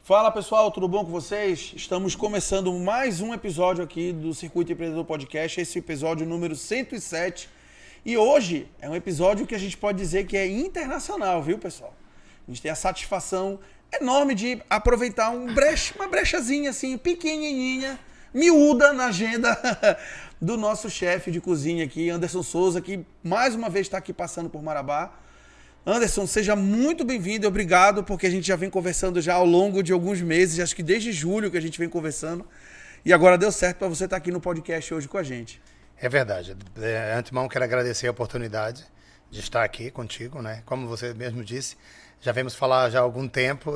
Fala pessoal, tudo bom com vocês? Estamos começando mais um episódio aqui do Circuito Empreendedor Podcast, esse episódio número 107. E hoje é um episódio que a gente pode dizer que é internacional, viu pessoal? A gente tem a satisfação enorme de aproveitar uma brechazinha assim, pequenininha, miúda na agenda do nosso chefe de cozinha aqui, Anderson Souza, que mais uma vez está aqui passando por Marabá. Anderson, seja muito bem-vindo e obrigado, porque a gente já vem conversando já ao longo de alguns meses, acho que desde julho que a gente vem conversando, e agora deu certo para você estar aqui no podcast hoje com a gente. É verdade. Antemão, quero agradecer a oportunidade de estar aqui contigo, né? Como você mesmo disse, já vemos falar já há algum tempo,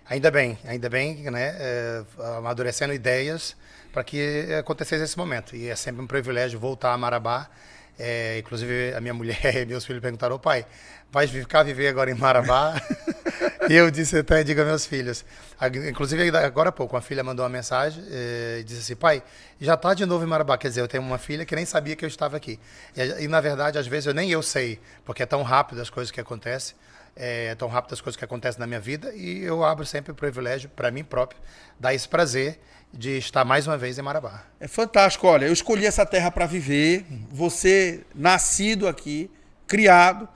ainda bem, né? Amadurecendo ideias para que acontecesse esse momento, e é sempre um privilégio voltar a Marabá. Inclusive a minha mulher e meus filhos perguntaram: pai, vai ficar viver agora em Marabá? E eu disse até, diga meus filhos. Inclusive agora há pouco, uma filha mandou uma mensagem e disse assim: pai, já está de novo em Marabá. Quer dizer, eu tenho uma filha que nem sabia que eu estava aqui. E na verdade, às vezes, nem eu sei, porque é tão rápido as coisas que acontecem. É tão rápido as coisas que acontecem na minha vida, e eu abro sempre o privilégio para mim próprio, dar esse prazer de estar mais uma vez em Marabá. É fantástico, olha, eu escolhi essa terra para viver, você nascido aqui, criado,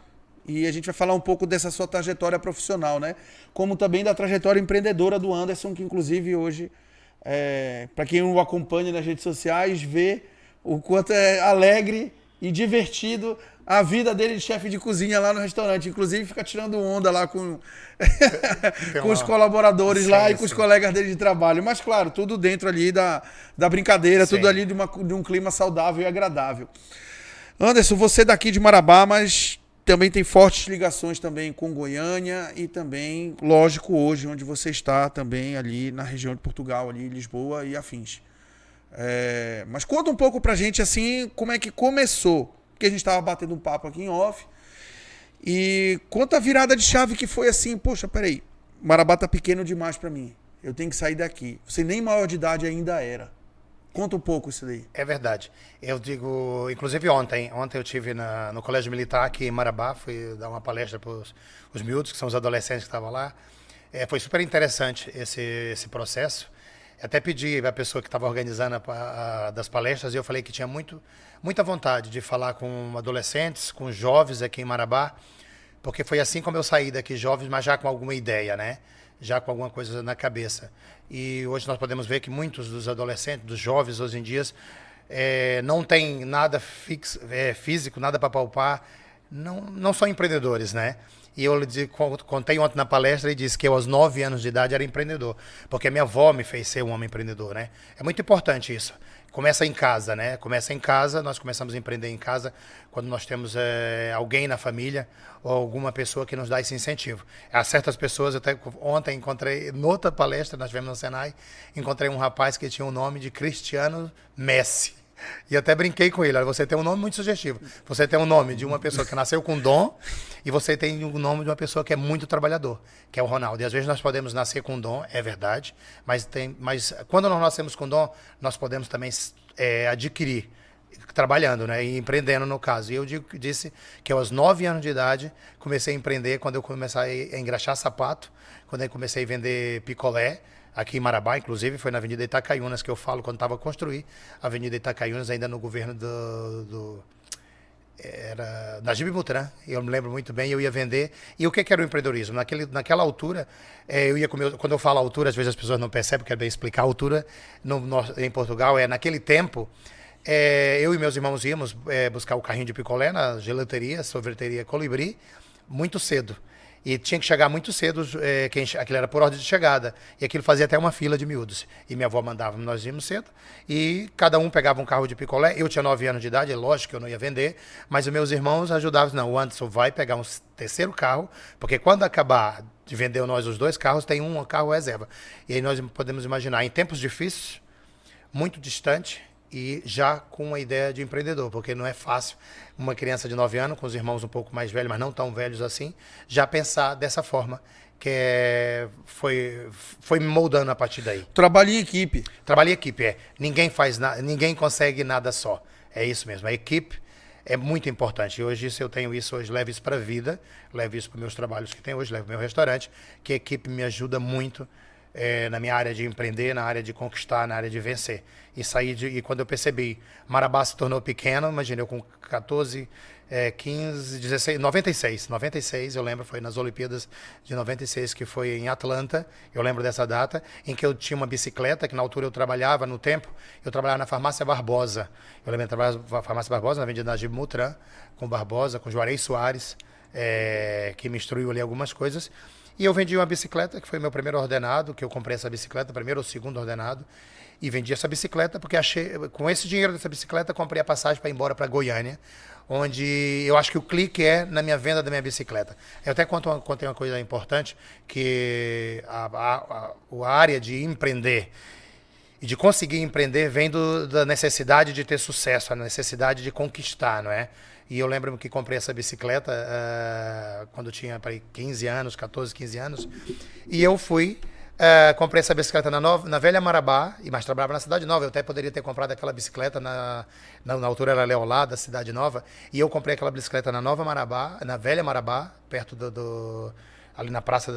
e a gente vai falar um pouco dessa sua trajetória profissional, né? Como também da trajetória empreendedora do Anderson, que inclusive hoje, para quem o acompanha nas redes sociais, vê o quanto é alegre e divertido a vida dele de chefe de cozinha lá no restaurante. Inclusive fica tirando onda lá com os colaboradores lá e com os colegas dele de trabalho. Mas claro, tudo dentro ali da brincadeira, tudo ali de um clima saudável e agradável. Anderson, você é daqui de Marabá, mas também tem fortes ligações também com Goiânia e também, lógico, hoje, onde você está também ali na região de Portugal, ali Lisboa e afins. Mas conta um pouco pra gente assim, como é que começou, porque a gente estava batendo um papo aqui em off, e conta a virada de chave que foi assim: poxa, peraí, Marabá tá pequeno demais pra mim, eu tenho que sair daqui. Você nem maior de idade ainda era. Conta um pouco isso daí. É verdade. Eu digo, inclusive ontem eu estive no Colégio Militar aqui em Marabá, fui dar uma palestra para os miúdos, que são os adolescentes que estavam lá. Foi super interessante esse processo. Até pedi para a pessoa que estava organizando das palestras, e eu falei que tinha muita vontade de falar com adolescentes, com jovens aqui em Marabá, porque foi assim como eu saí daqui, jovens, mas já com alguma ideia, né? Já com alguma coisa na cabeça. E hoje nós podemos ver que muitos dos adolescentes, dos jovens hoje em dia, não tem nada físico, nada para palpar, não são empreendedores, né? E eu contei ontem na palestra e disse que eu, aos 9 anos de idade, era empreendedor, porque a minha avó me fez ser um homem empreendedor, né? É muito importante isso. Começa em casa, né? Começa em casa, nós começamos a empreender em casa quando nós temos alguém na família ou alguma pessoa que nos dá esse incentivo. Há certas pessoas, até ontem encontrei, noutra palestra, nós tivemos no Senai, encontrei um rapaz que tinha o nome de Cristiano Messi. E até brinquei com ele: olha, você tem um nome muito sugestivo. Você tem um nome de uma pessoa que nasceu com dom, e você tem o nome de uma pessoa que é muito trabalhador, que é o Ronaldo. E às vezes nós podemos nascer com dom, é verdade, mas quando nós nascemos com dom, nós podemos também adquirir, trabalhando, né, e empreendendo no caso. E eu disse que aos 9 anos de idade comecei a empreender, quando eu comecei a engraxar sapato, quando eu comecei a vender picolé, aqui em Marabá, inclusive, foi na Avenida Itacaiunas que eu falo, quando estava a construir a Avenida Itacaiunas, ainda no governo era Najib Butran, eu me lembro muito bem, eu ia vender. E o que era o empreendedorismo? Naquela altura, eu ia comer, quando eu falo altura, às vezes as pessoas não percebem, quero bem explicar. A altura em Portugal naquele tempo, eu e meus irmãos íamos buscar o carrinho de picolé na gelateria, sorveteria Colibri, muito cedo. E tinha que chegar muito cedo, aquilo era por ordem de chegada. E aquilo fazia até uma fila de miúdos. E minha avó mandava, nós íamos cedo, e cada um pegava um carro de picolé. Eu tinha 9 anos de idade, é lógico que eu não ia vender, mas os meus irmãos ajudavam. Não, o Anderson vai pegar um terceiro carro, porque quando acabar de vender nós os 2 carros, tem um carro reserva. E aí nós podemos imaginar, em tempos difíceis, muito distante, e já com uma ideia de empreendedor, porque não é fácil uma criança de 9 anos, com os irmãos um pouco mais velhos, mas não tão velhos assim, já pensar dessa forma, que foi me moldando a partir daí. Trabalho em equipe. Trabalho em equipe, Ninguém consegue nada só. É isso mesmo, a equipe é muito importante. E hoje eu tenho isso, hoje levo isso para a vida, levo isso para os meus trabalhos que tenho hoje, levo para o meu restaurante, que a equipe me ajuda muito na minha área de empreender, na área de conquistar, na área de vencer. E quando eu percebi, Marabá se tornou pequeno, imagina, eu com 14, 15, 16, 96, eu lembro, foi nas Olimpíadas de 96, que foi em Atlanta, eu lembro dessa data, em que eu tinha uma bicicleta, que na altura eu trabalhava, no tempo, eu trabalhava na Farmácia Barbosa. Eu lembro de trabalhar na Farmácia Barbosa, na Avenida Najib Mutran, com Barbosa, com Juarez Soares, que me instruiu ali algumas coisas. E eu vendi uma bicicleta, que foi meu primeiro ordenado, que eu comprei essa bicicleta, primeiro ou segundo ordenado, e vendi essa bicicleta porque com esse dinheiro dessa bicicleta, comprei a passagem para ir embora para Goiânia, onde eu acho que o clique é na minha venda da minha bicicleta. Eu até contei uma coisa importante, que a área de empreender e de conseguir empreender vem da necessidade de ter sucesso, a necessidade de conquistar, não é? E eu lembro que comprei essa bicicleta quando eu tinha 15 anos, 14, 15 anos, e eu fui... comprei essa bicicleta na Velha Marabá, mas trabalhava na Cidade Nova. Eu até poderia ter comprado aquela bicicleta, na altura era Leolá, da Cidade Nova. E eu comprei aquela bicicleta na Nova Marabá, na Velha Marabá, perto ali na praça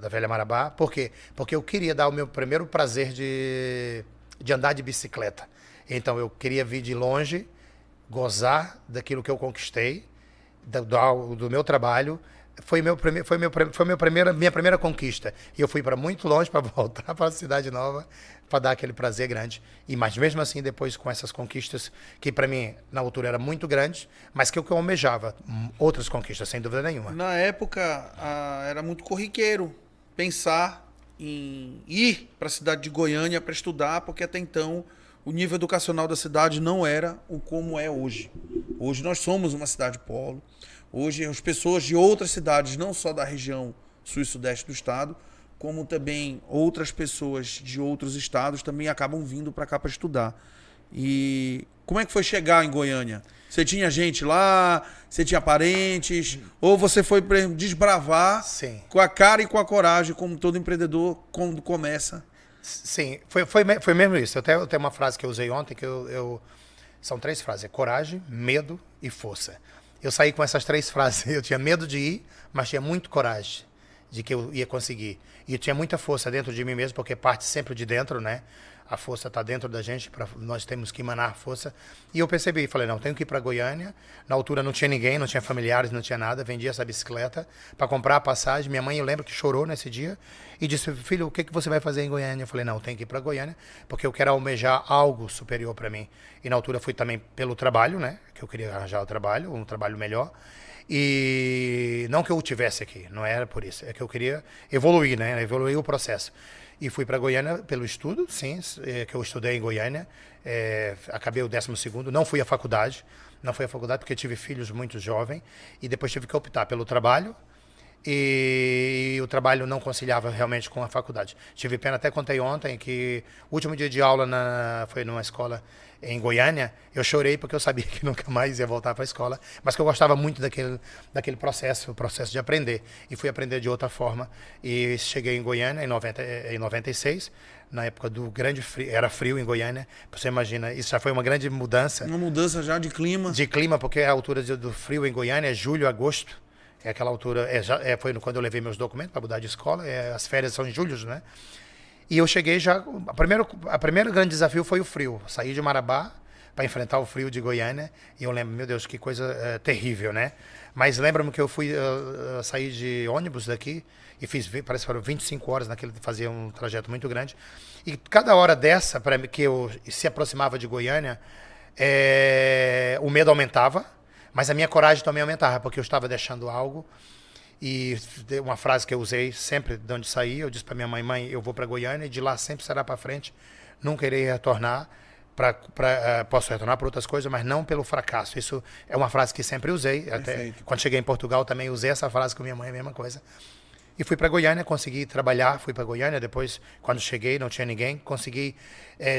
da Velha Marabá. Por quê? Porque eu queria dar o meu primeiro prazer de andar de bicicleta. Então eu queria vir de longe, gozar daquilo que eu conquistei, do meu trabalho. Foi minha primeira conquista. E eu fui para muito longe para voltar para a Cidade Nova para dar aquele prazer grande. Mas mesmo assim, depois com essas conquistas, que para mim na altura era muito grande, mas que eu almejava outras conquistas, sem dúvida nenhuma. Na época, era muito corriqueiro pensar em ir para a cidade de Goiânia para estudar, porque até então o nível educacional da cidade não era o como é hoje. Hoje nós somos uma cidade polo. Hoje as pessoas de outras cidades, não só da região sul e sudeste do estado, como também outras pessoas de outros estados também acabam vindo para cá para estudar. E como é que foi chegar em Goiânia? Você tinha gente lá? Você tinha parentes? Ou você foi desbravar Sim. com a cara e com a coragem, como todo empreendedor, quando começa? Sim, foi mesmo isso. Eu tenho uma frase que eu usei ontem, que são 3 frases: coragem, medo e força. Eu saí com essas 3 frases. Eu tinha medo de ir, mas tinha muito coragem de que eu ia conseguir. E eu tinha muita força dentro de mim mesmo, porque parte sempre de dentro, né? A força está dentro da gente, nós temos que emanar força. E eu percebi, falei, não, tenho que ir para Goiânia. Na altura não tinha ninguém, não tinha familiares, não tinha nada. Vendi essa bicicleta para comprar a passagem. Minha mãe, eu lembro que chorou nesse dia e disse, filho, o que você vai fazer em Goiânia? Eu falei, não, tenho que ir para Goiânia, porque eu quero almejar algo superior para mim. E na altura fui também pelo trabalho, né? Que eu queria arranjar o trabalho, um trabalho melhor. E não que eu o tivesse aqui, não era por isso. É que eu queria evoluir, né? Evoluir o processo. E fui para Goiânia pelo estudo, sim, que eu estudei em Goiânia. Acabei o 12º, não fui à faculdade. Não fui à faculdade porque tive filhos muito jovens. E depois tive que optar pelo trabalho. E o trabalho não conciliava realmente com a faculdade. Tive pena, até contei ontem, que o último dia de aula foi numa escola em Goiânia. Eu chorei porque eu sabia que nunca mais ia voltar para a escola, mas que eu gostava muito daquele processo, o processo de aprender. E fui aprender de outra forma. E cheguei em Goiânia em 96, na época do grande frio. Era frio em Goiânia. Você imagina, isso já foi uma grande mudança. Uma mudança já de clima. De clima, porque a altura do frio em Goiânia é julho, agosto. É aquela altura, foi quando eu levei meus documentos para mudar de escola, as férias são em julho, né? E eu cheguei já, a primeiro grande desafio foi o frio. Saí de Marabá para enfrentar o frio de Goiânia, e eu lembro, meu Deus, que coisa terrível, né? Mas lembro-me que eu fui sair de ônibus daqui, e parece que foram 25 horas, fazia um trajeto muito grande, e cada hora dessa, que eu se aproximava de Goiânia, o medo aumentava, mas a minha coragem também aumentava, porque eu estava deixando algo. E uma frase que eu usei sempre de onde saí, eu disse para minha mãe, eu vou para Goiânia e de lá sempre será para frente, nunca irei retornar, posso retornar para outras coisas, mas não pelo fracasso. Isso é uma frase que sempre usei. Perfeito. Até quando cheguei em Portugal também usei essa frase com minha mãe, a mesma coisa. E fui para Goiânia, consegui trabalhar, fui para Goiânia, depois, quando cheguei, não tinha ninguém, consegui,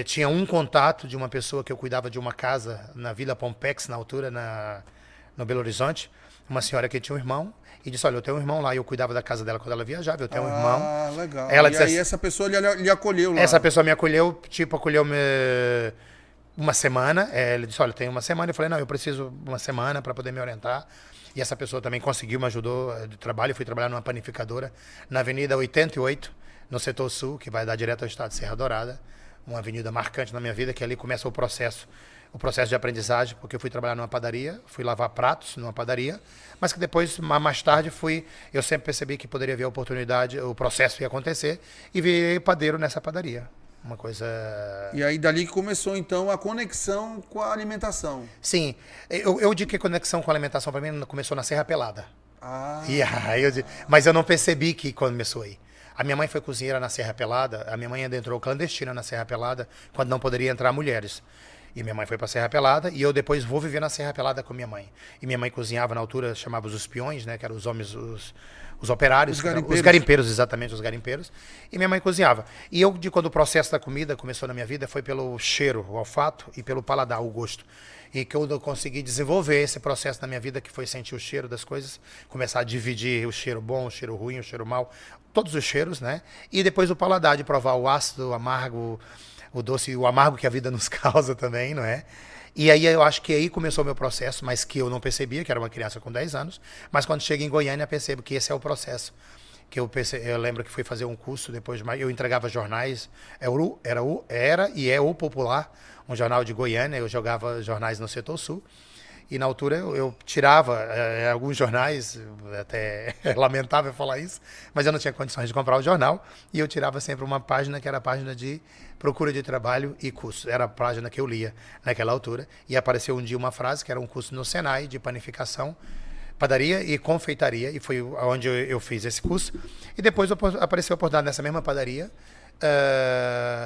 tinha um contato de uma pessoa que eu cuidava de uma casa na Vila Pompex, na altura, no Belo Horizonte, uma senhora que tinha um irmão, e disse, olha, eu tenho um irmão lá, e eu cuidava da casa dela quando ela viajava, eu tenho um irmão. Ah, legal. Ela e disse, aí essa pessoa lhe acolheu lá? Essa pessoa me acolheu, acolheu-me uma semana. Ele disse, olha, tem uma semana. Eu falei, não, eu preciso uma semana para poder me orientar. E essa pessoa também conseguiu, me ajudou de trabalho. Eu fui trabalhar numa panificadora na Avenida 88, no setor sul, que vai dar direto ao estado de Serra Dourada. Uma avenida marcante na minha vida, que ali começa o processo de aprendizagem, porque eu fui trabalhar numa padaria, fui lavar pratos numa padaria, mas que depois, mais tarde, eu sempre percebi que poderia haver a oportunidade, o processo ia acontecer, e virei padeiro nessa padaria. Uma coisa... E aí dali que começou, então, a conexão com a alimentação. Sim, eu digo que a conexão com a alimentação para mim começou na Serra Pelada. Ah. Mas eu não percebi que começou aí. A minha mãe foi cozinheira na Serra Pelada, a minha mãe ainda entrou clandestina na Serra Pelada, quando não poderia entrar mulheres. E minha mãe foi para a Serra Pelada, e eu depois vou viver na Serra Pelada com minha mãe. E minha mãe cozinhava na altura, chamava os peões, né, que eram os homens, os operários, os garimpeiros, exatamente, os garimpeiros. E minha mãe cozinhava. E quando o processo da comida começou na minha vida, foi pelo cheiro, o olfato, e pelo paladar, o gosto. E que eu consegui desenvolver esse processo na minha vida, que foi sentir o cheiro das coisas, começar a dividir o cheiro bom, o cheiro ruim, o cheiro mau, todos os cheiros, né? E depois o paladar, de provar o ácido, o amargo, o doce e o amargo que a vida nos causa também, não é? E aí eu acho que aí começou o meu processo, mas que eu não percebia, que era uma criança com 10 anos, mas quando chego em Goiânia percebo que esse é o processo. Que eu lembro que fui fazer um curso, depois eu entregava jornais, era e é o Popular, um jornal de Goiânia, eu jogava jornais no setor sul, e na altura eu tirava alguns jornais, até é lamentável falar isso, mas eu não tinha condições de comprar o jornal, e eu tirava sempre uma página que era a página de procura de trabalho e curso. Era a página que eu lia naquela altura, e apareceu um dia uma frase que era um curso no Senai de panificação, padaria e confeitaria, e foi onde eu fiz esse curso. E depois apareceu a oportunidade nessa mesma padaria.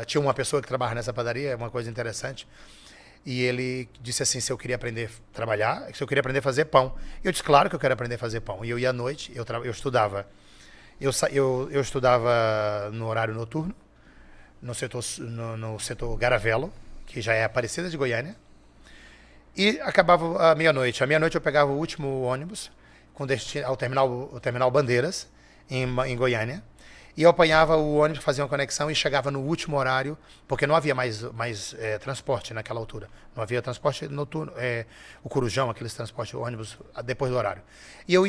Tinha uma pessoa que trabalha nessa padaria, é uma coisa interessante. E ele disse assim, se eu queria aprender a trabalhar, se eu queria aprender a fazer pão. Eu disse, claro que eu quero aprender a fazer pão. E eu ia à noite, eu estudava. Eu estudava no horário noturno, no setor Garavelo, que já é Aparecida de Goiânia. E acabava a meia-noite. À meia-noite eu pegava o último ônibus com destino ao terminal Bandeiras, em Goiânia. E eu apanhava o ônibus, fazia uma conexão e chegava no último horário, porque não havia mais transporte naquela altura. Não havia transporte noturno, o Corujão, aqueles transportes, ônibus, depois do horário. E eu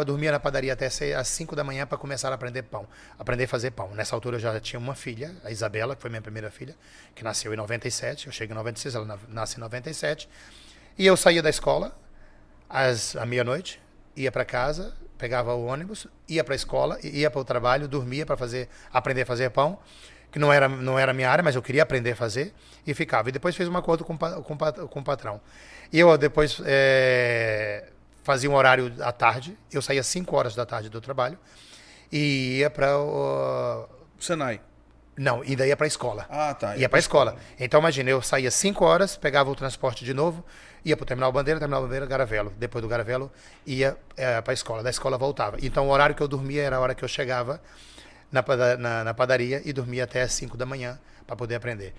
dormia na padaria até às 5 da manhã para começar a aprender a fazer pão. Nessa altura eu já tinha uma filha, a Isabela, que foi minha primeira filha, que nasceu em 97. Eu cheguei em 96, ela nasce em 97. E eu saía da escola à meia-noite, ia para casa, pegava o ônibus, ia para a escola, ia para o trabalho, dormia para aprender a fazer pão, que não era a minha área, mas eu queria aprender a fazer, e ficava. E depois fiz um acordo com o patrão. E eu depois fazia um horário à tarde, eu saía às 5 horas da tarde do trabalho, e ia para o Senai. Não, ainda ia para a escola. Ah, tá. Ia para a escola. Então, imagina, eu saía 5 horas, pegava o transporte de novo, ia para o Terminal Bandeira, Garavelo. Depois do Garavelo, ia para a escola. Da escola, voltava. Então, o horário que eu dormia era a hora que eu chegava na padaria e dormia até as 5 da manhã para poder aprender.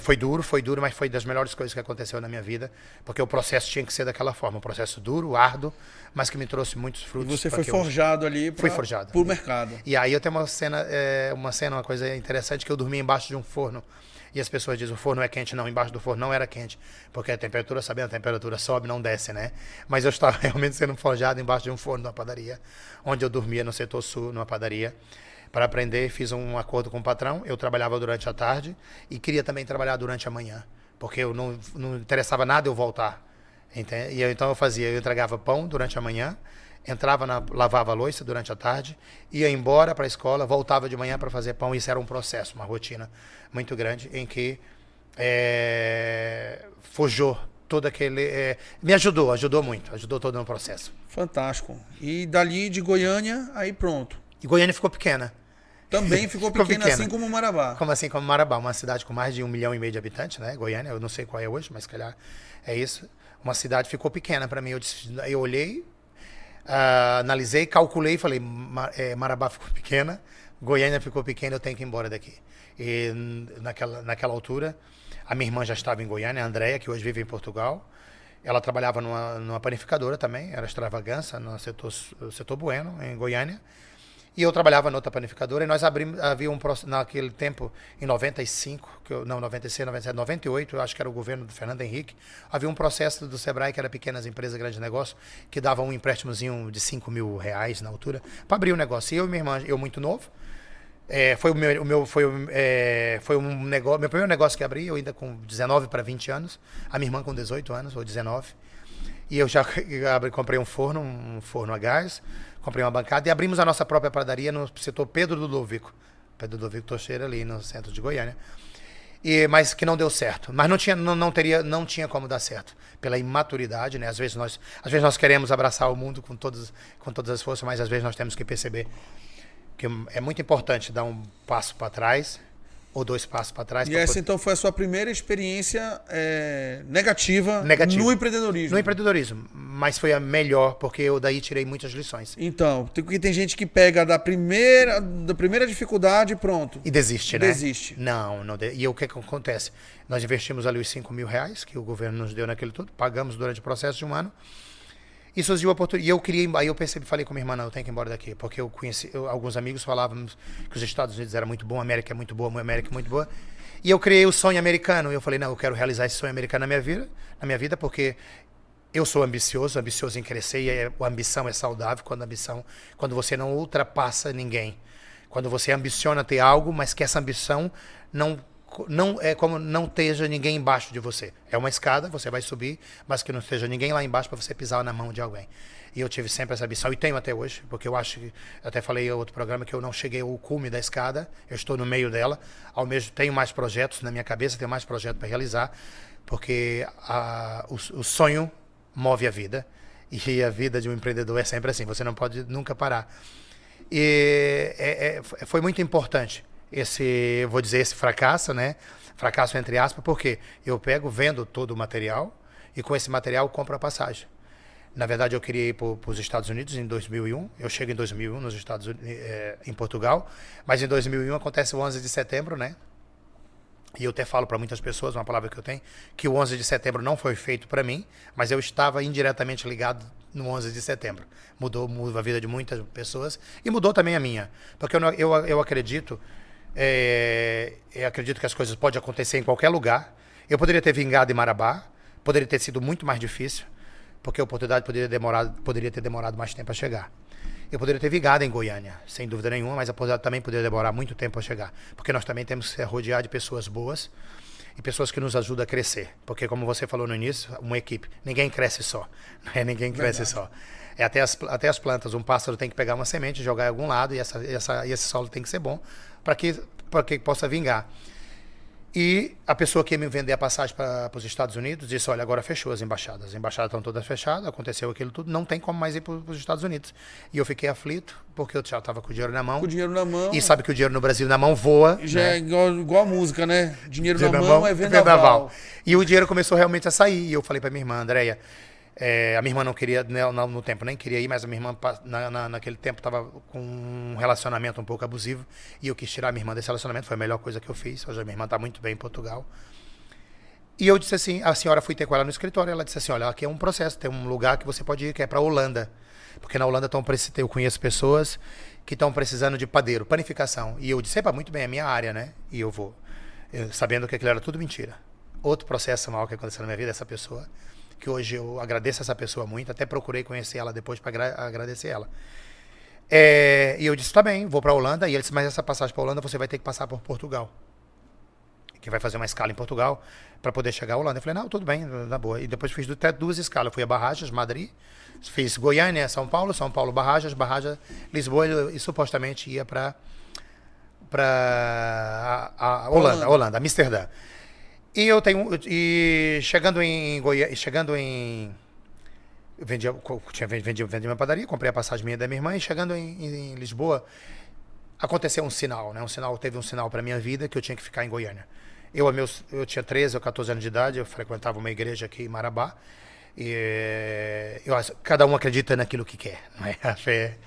Foi duro, mas foi das melhores coisas que aconteceu na minha vida, porque o processo tinha que ser daquela forma. Um processo duro, árduo, mas que me trouxe muitos frutos. E você foi forjado ali para o mercado. E aí eu tenho uma coisa interessante, que eu dormia embaixo de um forno. E as pessoas dizem, o forno é quente. Não, embaixo do forno não era quente, porque a temperatura sobe, não desce, né? Mas eu estava realmente sendo forjado embaixo de um forno numa padaria, onde eu dormia no setor sul, numa padaria, para aprender. Fiz um acordo com o patrão, eu trabalhava durante a tarde e queria também trabalhar durante a manhã, porque eu não interessava nada eu voltar. Entende? E então eu entregava pão durante a manhã, lavava a louça durante a tarde, ia embora para a escola, voltava de manhã para fazer pão. Isso era um processo, uma rotina muito grande, em que forjou todo aquele... me ajudou muito, ajudou todo no processo. Fantástico. E dali de Goiânia, aí pronto. E Goiânia ficou pequena. Também ficou pequena, assim como Marabá. Assim como Marabá, uma cidade com mais de 1,5 milhão de habitantes, né? Goiânia, eu não sei qual é hoje, mas se calhar é isso. Uma cidade ficou pequena para mim. Eu olhei, analisei, calculei e falei, Marabá ficou pequena, Goiânia ficou pequena, eu tenho que ir embora daqui. E naquela altura, a minha irmã já estava em Goiânia, a Andréia, que hoje vive em Portugal. Ela trabalhava numa panificadora também, era Extravagância, no setor Bueno, em Goiânia. E eu trabalhava noutra panificadora e nós abrimos, naquele tempo, em 95, não, 96, 97, 98, eu acho que era o governo do Fernando Henrique, havia um processo do Sebrae, que era pequenas empresas, grandes negócios, que dava um empréstimozinho de R$ 5.000 na altura, para abrir o negócio. E eu e minha irmã, eu muito novo, foi um negócio, meu primeiro negócio que abri, eu ainda com 19 para 20 anos, a minha irmã com 18 anos, ou 19, e eu já comprei um forno a gás, comprei uma bancada e abrimos a nossa própria padaria no setor Pedro Ludovico Tocheira, ali no centro de Goiânia. Mas que não deu certo. Mas não tinha como dar certo. Pela imaturidade, né? Às vezes nós queremos abraçar o mundo com todas as forças, mas às vezes nós temos que perceber que é muito importante dar um passo para trás, ou 2 passos para trás. E essa então foi a sua primeira experiência negativa no empreendedorismo. No empreendedorismo, mas foi a melhor, porque eu daí tirei muitas lições. Então, porque tem gente que pega da primeira dificuldade e pronto. E desiste, né? Desiste. E o que acontece? Nós investimos ali os R$ 5.000 que o governo nos deu naquele tudo, pagamos durante o processo de um ano. E surgiu a oportunidade. E aí eu falei com minha irmã, não, eu tenho que ir embora daqui. Porque eu conheci, alguns amigos falavam que os Estados Unidos era muito bom, a América é muito boa, a América é muito boa. E eu criei o sonho americano. E eu falei, não, eu quero realizar esse sonho americano na minha vida, porque eu sou ambicioso em crescer, e a ambição é saudável quando você não ultrapassa ninguém. Quando você ambiciona ter algo, mas que essa ambição não é como não esteja ninguém embaixo de você. É uma escada, você vai subir, mas que não esteja ninguém lá embaixo para você pisar na mão de alguém. E eu tive sempre essa ambição, e tenho até hoje, porque eu acho que, até falei em outro programa, que eu não cheguei ao cume da escada, eu estou no meio dela, ao mesmo tenho mais projetos na minha cabeça, tenho mais projetos para realizar, porque o sonho move a vida, e a vida de um empreendedor é sempre assim, você não pode nunca parar. E foi muito importante esse fracasso, né? Fracasso entre aspas, porque eu vendo todo o material e com esse material compro a passagem. Na verdade, eu queria ir para os Estados Unidos em 2001. Eu chego em 2001 nos Estados Unidos, em Portugal, mas em 2001 acontece o 11 de setembro, né? E eu até falo para muitas pessoas, uma palavra que eu tenho, que o 11 de setembro não foi feito para mim, mas eu estava indiretamente ligado no 11 de setembro. Mudou a vida de muitas pessoas e mudou também a minha. Porque eu acredito... eu acredito que as coisas podem acontecer em qualquer lugar. Eu poderia ter vingado em Marabá, poderia ter sido muito mais difícil, porque a oportunidade poderia ter demorado mais tempo a chegar. Eu poderia ter vingado em Goiânia, sem dúvida nenhuma, mas a oportunidade também poderia demorar muito tempo a chegar, porque nós também temos que ser rodeados de pessoas boas e pessoas que nos ajudam a crescer, porque como você falou no início, uma equipe, ninguém cresce só, não é ninguém cresce só. Até as plantas, um pássaro tem que pegar uma semente, jogar em algum lado, e esse solo tem que ser bom para que possa vingar. E a pessoa que ia me vender a passagem para os Estados Unidos disse, olha, agora fechou as embaixadas estão todas fechadas, aconteceu aquilo tudo, não tem como mais ir para os Estados Unidos. E eu fiquei aflito, porque eu já estava com o dinheiro na mão. Com o dinheiro na mão. E sabe que o dinheiro no Brasil na mão voa. Já né? é igual a música, né? Dinheiro na mão é vendaval. E o dinheiro começou realmente a sair. E eu falei para minha irmã, Andréia, a minha irmã não queria, no tempo nem queria ir, mas a minha irmã naquele tempo estava com um relacionamento um pouco abusivo, e eu quis tirar a minha irmã desse relacionamento, foi a melhor coisa que eu fiz. Hoje a minha irmã está muito bem em Portugal. E eu disse assim, a senhora, fui ter com ela no escritório, ela disse assim, olha, aqui é um processo, tem um lugar que você pode ir, que é para a Holanda, porque na Holanda eu conheço pessoas que estão precisando de padeiro, panificação, e eu disse, muito bem, é a minha área, né, e eu vou, sabendo que aquilo era tudo mentira. Outro processo mal que aconteceu na minha vida, essa pessoa, que hoje eu agradeço essa pessoa muito, até procurei conhecer ela depois para agradecer ela. E eu disse, tá bem, vou para a Holanda, e ele disse, mas essa passagem para a Holanda você vai ter que passar por Portugal, que vai fazer uma escala em Portugal para poder chegar à Holanda. Eu falei, não, tudo bem, na boa. E depois fiz até 2 escalas. Eu fui a Barragens, Madrid, fiz Goiânia, São Paulo, Barragens, Lisboa, e supostamente ia para a Holanda, Amsterdã. E chegando em Goiânia, vendi minha padaria, comprei a passagem minha da minha irmã, e chegando em Lisboa, aconteceu um sinal, né? Teve um sinal para minha vida que eu tinha que ficar em Goiânia. Eu tinha 13 ou 14 anos de idade, eu frequentava uma igreja aqui em Marabá, e cada um acredita naquilo que quer, não é? A fé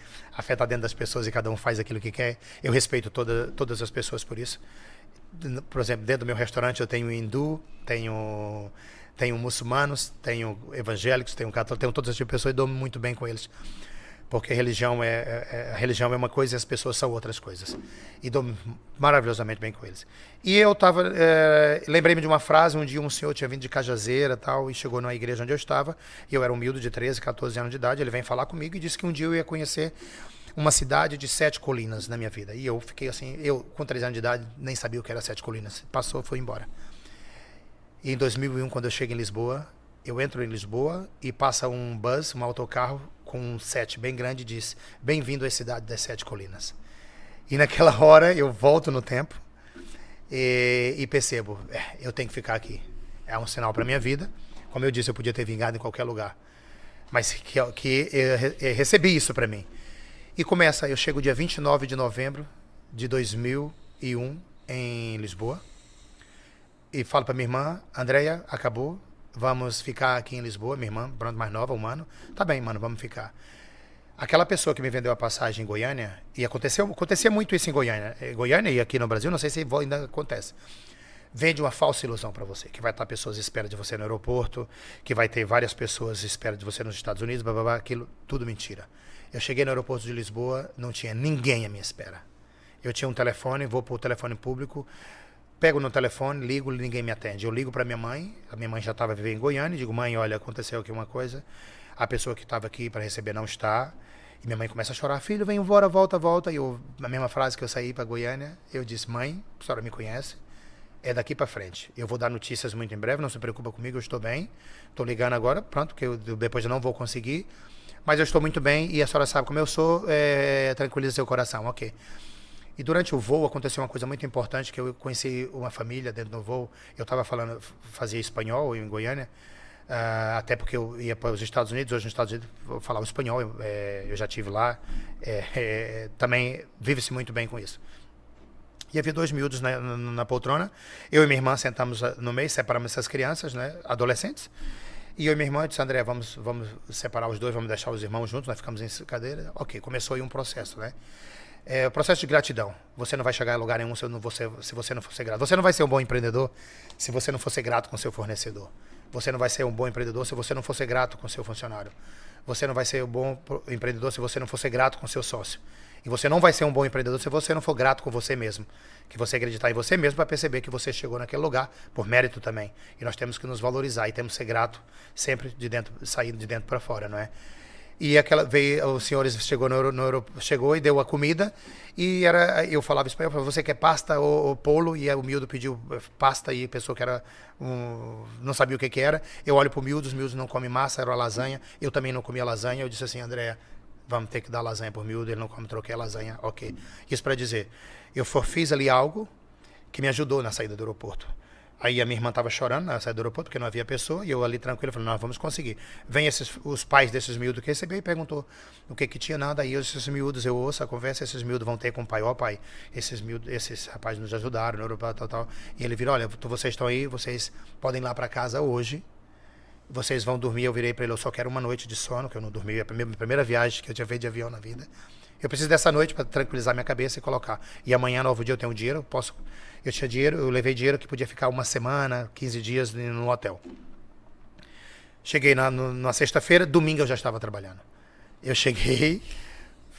está dentro das pessoas e cada um faz aquilo que quer. Eu respeito todas as pessoas por isso. Por exemplo, dentro do meu restaurante eu tenho hindu, tenho muçulmanos, tenho evangélicos, tenho católicos, tenho todas as pessoas e dou muito bem com eles. porque a religião é uma coisa e as pessoas são outras coisas. E dou maravilhosamente bem com eles. E eu lembrei-me de uma frase, um dia um senhor tinha vindo de Cajazeira tal, e chegou na igreja onde eu estava, e eu era um miúdo de 13, 14 anos de idade, ele vem falar comigo e disse que um dia eu ia conhecer uma cidade de 7 colinas na minha vida. E eu fiquei assim, eu com 13 anos de idade nem sabia o que era 7 colinas. Passou, foi embora. E em 2001, quando eu chego em Lisboa, eu entro em Lisboa e passa um bus, um autocarro com um 7 bem grande e diz: bem-vindo à cidade das 7 colinas. E naquela hora eu volto no tempo e percebo, eu tenho que ficar aqui. É um sinal para minha vida. Como eu disse, eu podia ter vingado em qualquer lugar. Mas que eu recebi isso para mim. E eu chego dia 29 de novembro de 2001 em Lisboa. E falo para minha irmã: Andréia, acabou. Vamos ficar aqui em Lisboa, minha irmã, mais nova, um ano. Tá bem, mano, vamos ficar. Aquela pessoa que me vendeu a passagem em Goiânia, e acontecia muito isso em Goiânia. Goiânia e aqui no Brasil, não sei se ainda acontece. Vende uma falsa ilusão para você, que vai estar pessoas à espera de você no aeroporto, que vai ter várias pessoas à espera de você nos Estados Unidos, blá, blá, blá, aquilo, tudo mentira. Eu cheguei no aeroporto de Lisboa, não tinha ninguém à minha espera. Eu tinha um telefone, vou para o telefone público, pego no telefone, ligo, ninguém me atende. Eu ligo para minha mãe, a minha mãe já estava vivendo em Goiânia, digo: mãe, olha, aconteceu aqui uma coisa, a pessoa que estava aqui para receber não está. E minha mãe começa a chorar: filho, vem embora, volta. E a mesma frase que eu saí para Goiânia, eu disse: mãe, a senhora me conhece, é daqui para frente. Eu vou dar notícias muito em breve, não se preocupa comigo, eu estou bem. Estou ligando agora, pronto, que depois eu não vou conseguir, mas eu estou muito bem e a senhora sabe como eu sou, tranquiliza seu coração, ok. E durante o voo aconteceu uma coisa muito importante, que eu conheci uma família dentro do voo. Eu fazia espanhol em Goiânia, até porque eu ia para os Estados Unidos. Hoje nos Estados Unidos eu falava espanhol, eu já estive lá. Também vive-se muito bem com isso. E havia 2 miúdos na poltrona. Eu e minha irmã sentamos no meio, separamos essas crianças, né, adolescentes. E eu e minha irmã disse: André, vamos separar os dois, vamos deixar os irmãos juntos, nós ficamos em cadeira. Ok, começou aí um processo, né? O processo de gratidão. Você não vai chegar em lugar nenhum se você não for ser grato. Você não vai ser um bom empreendedor se você não for ser grato com seu fornecedor. Você não vai ser um bom empreendedor se você não for ser grato com seu funcionário. Você não vai ser um bom empreendedor se você não for ser grato com seu sócio. E você não vai ser um bom empreendedor se você não for grato com você mesmo. Que você acreditar em você mesmo para perceber que você chegou naquele lugar por mérito também. E nós temos que nos valorizar e temos que ser grato sempre saindo de dentro para fora, não é? E os senhores chegou e deu a comida, e eu falava espanhol: você quer pasta ou polo? E o miúdo pediu pasta e pensou que era não sabia o que era. Eu olho para o miúdo, os miúdos não comem massa, era uma lasanha. Eu também não comia lasanha. Eu disse assim: Andréia, vamos ter que dar lasanha para o miúdo, ele não come, troquei a lasanha, ok. Isso para dizer, eu fiz ali algo que me ajudou na saída do aeroporto. Aí a minha irmã estava chorando na saída do aeroporto, porque não havia pessoa, e eu ali tranquilo, falei: nós vamos conseguir. Vem os pais desses miúdos que recebeu e perguntou o que tinha, nada. Aí esses miúdos, eu ouço a conversa, esses miúdos vão ter com o pai: ó pai, esses rapazes nos ajudaram no aeroporto, tal. E ele virou: olha, vocês estão aí, vocês podem ir lá para casa hoje, vocês vão dormir. Eu virei para ele: eu só quero uma noite de sono, que eu não dormi, é a primeira viagem que eu tinha feito de avião na vida. Eu preciso dessa noite para tranquilizar minha cabeça e colocar. E amanhã, novo dia, eu tenho dinheiro, eu tinha dinheiro, eu levei dinheiro que podia ficar uma semana, 15 dias no hotel. Cheguei na sexta-feira, domingo eu já estava trabalhando. Eu cheguei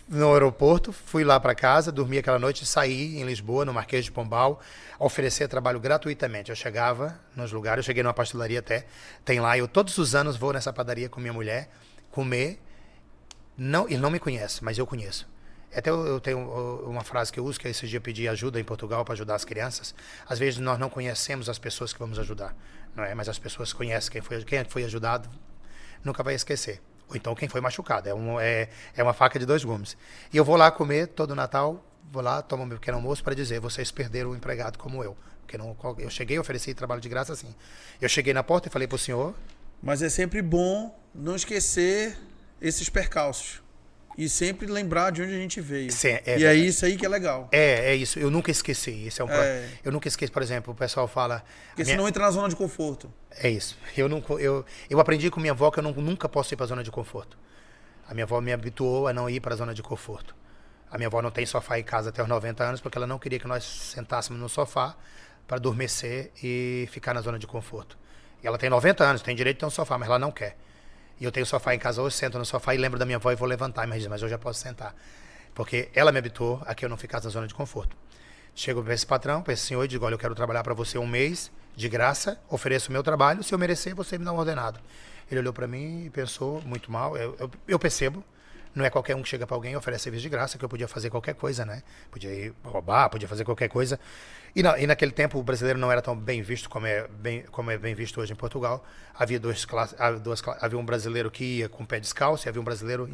no aeroporto, fui lá para casa, dormi aquela noite, saí em Lisboa, no Marquês de Pombal, oferecer trabalho gratuitamente. Eu chegava nos lugares, eu cheguei numa pastelaria até, tem lá, eu todos os anos vou nessa padaria com minha mulher, comer. Ele não me conhece, mas eu conheço. Até eu tenho uma frase que eu uso, que esse dia eu pedi ajuda em Portugal para ajudar as crianças. Às vezes nós não conhecemos as pessoas que vamos ajudar, não é? Mas as pessoas conhecem quem foi ajudado, nunca vai esquecer. Ou então quem foi machucado. É uma faca de 2 gumes. E eu vou lá comer todo Natal, vou lá, tomo meu pequeno almoço para dizer: vocês perderam um empregado como eu. Porque eu cheguei, ofereci trabalho de graça assim. Eu cheguei na porta e falei para o senhor... Mas é sempre bom não esquecer esses percalços. E sempre lembrar de onde a gente veio. Sim, e é isso aí que é legal. É isso. Eu nunca esqueci. Eu nunca esqueci, por exemplo, o pessoal fala... Porque senão entra na zona de conforto. É isso. Eu aprendi com minha avó que eu nunca posso ir para a zona de conforto. A minha avó me habituou a não ir para a zona de conforto. A minha avó não tem sofá em casa até os 90 anos, porque ela não queria que nós sentássemos no sofá para adormecer e ficar na zona de conforto. E ela tem 90 anos, tem direito de ter um sofá, mas ela não quer. E eu tenho sofá em casa, hoje sento no sofá e lembro da minha avó e vou levantar, mas eu já posso sentar. Porque ela me habituou a que eu não ficasse na zona de conforto. Chego para esse patrão, para esse senhor, e digo, olha, eu quero trabalhar para você um mês, de graça, ofereço o meu trabalho, se eu merecer, você me dá um ordenado. Ele olhou para mim e pensou muito mal, eu percebo, não é qualquer um que chega para alguém e oferece serviço de graça, que eu podia fazer qualquer coisa, né? Podia ir roubar, podia fazer qualquer coisa. E naquele tempo o brasileiro não era tão bem visto como é bem visto hoje em Portugal. Havia havia um brasileiro que ia com o pé descalço e havia um brasileiro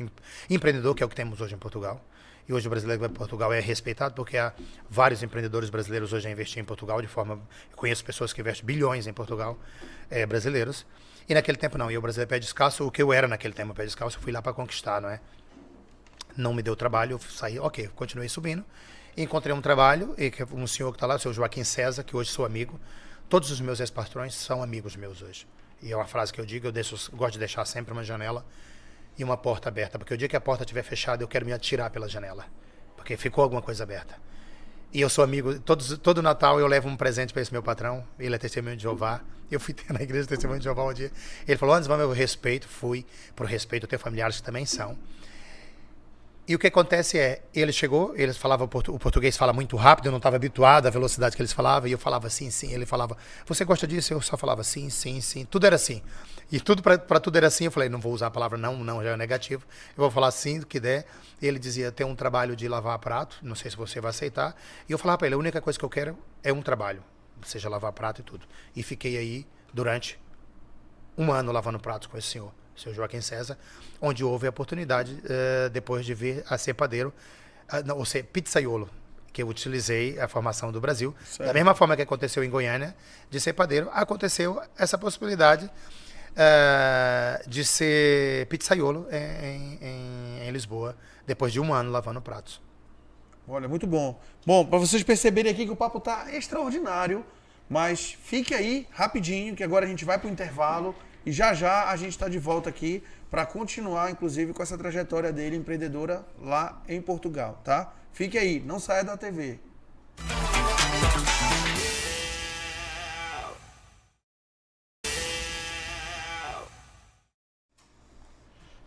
empreendedor, que é o que temos hoje em Portugal. E hoje o brasileiro que vai para Portugal é respeitado porque há vários empreendedores brasileiros hoje a investir em Portugal de forma... Eu conheço pessoas que investem bilhões em Portugal, brasileiros. E naquele tempo não. E o brasileiro pé descalço, o que eu era naquele tempo pé descalço, eu fui lá para conquistar, não é? Não me deu trabalho, eu saí, ok, continuei subindo. E encontrei um trabalho, e um senhor que está lá, o senhor Joaquim César, que hoje sou amigo. Todos os meus ex-patrões são amigos meus hoje. E é uma frase que eu digo, gosto de deixar sempre uma janela e uma porta aberta, porque o dia que a porta estiver fechada, eu quero me atirar pela janela, porque ficou alguma coisa aberta. E eu sou amigo, todo Natal eu levo um presente para esse meu patrão, ele é testemunho de Jeová. Eu fui ter na igreja testemunho de Jeová um dia. Ele falou, antes, eu respeito, fui por respeito, eu tenho familiares que também são. E o que acontece é, ele chegou, eles falavam, o português fala muito rápido, eu não estava habituado à velocidade que eles falavam, e eu falava sim, sim, ele falava, você gosta disso? Eu só falava sim, sim, sim, tudo era assim. E tudo para tudo era assim, eu falei, não vou usar a palavra não, já é negativo, eu vou falar sim, do que der. E ele dizia, tem um trabalho de lavar prato, não sei se você vai aceitar. E eu falava para ele, a única coisa que eu quero é um trabalho, seja lavar prato e tudo. E fiquei aí durante um ano lavando pratos com esse senhor. Seu Joaquim César, onde houve a oportunidade, depois de vir a ser padeiro, ou ser pizzaiolo, que eu utilizei a formação do Brasil. Certo. Da mesma forma que aconteceu em Goiânia, de ser padeiro, aconteceu essa possibilidade de ser pizzaiolo em Lisboa, depois de um ano lavando pratos. Olha, muito bom. Bom, para vocês perceberem aqui que o papo tá extraordinário, mas fique aí rapidinho, que agora a gente vai para o intervalo. E já a gente está de volta aqui para continuar, inclusive, com essa trajetória dele, empreendedora, lá em Portugal, tá? Fique aí, não saia da TV.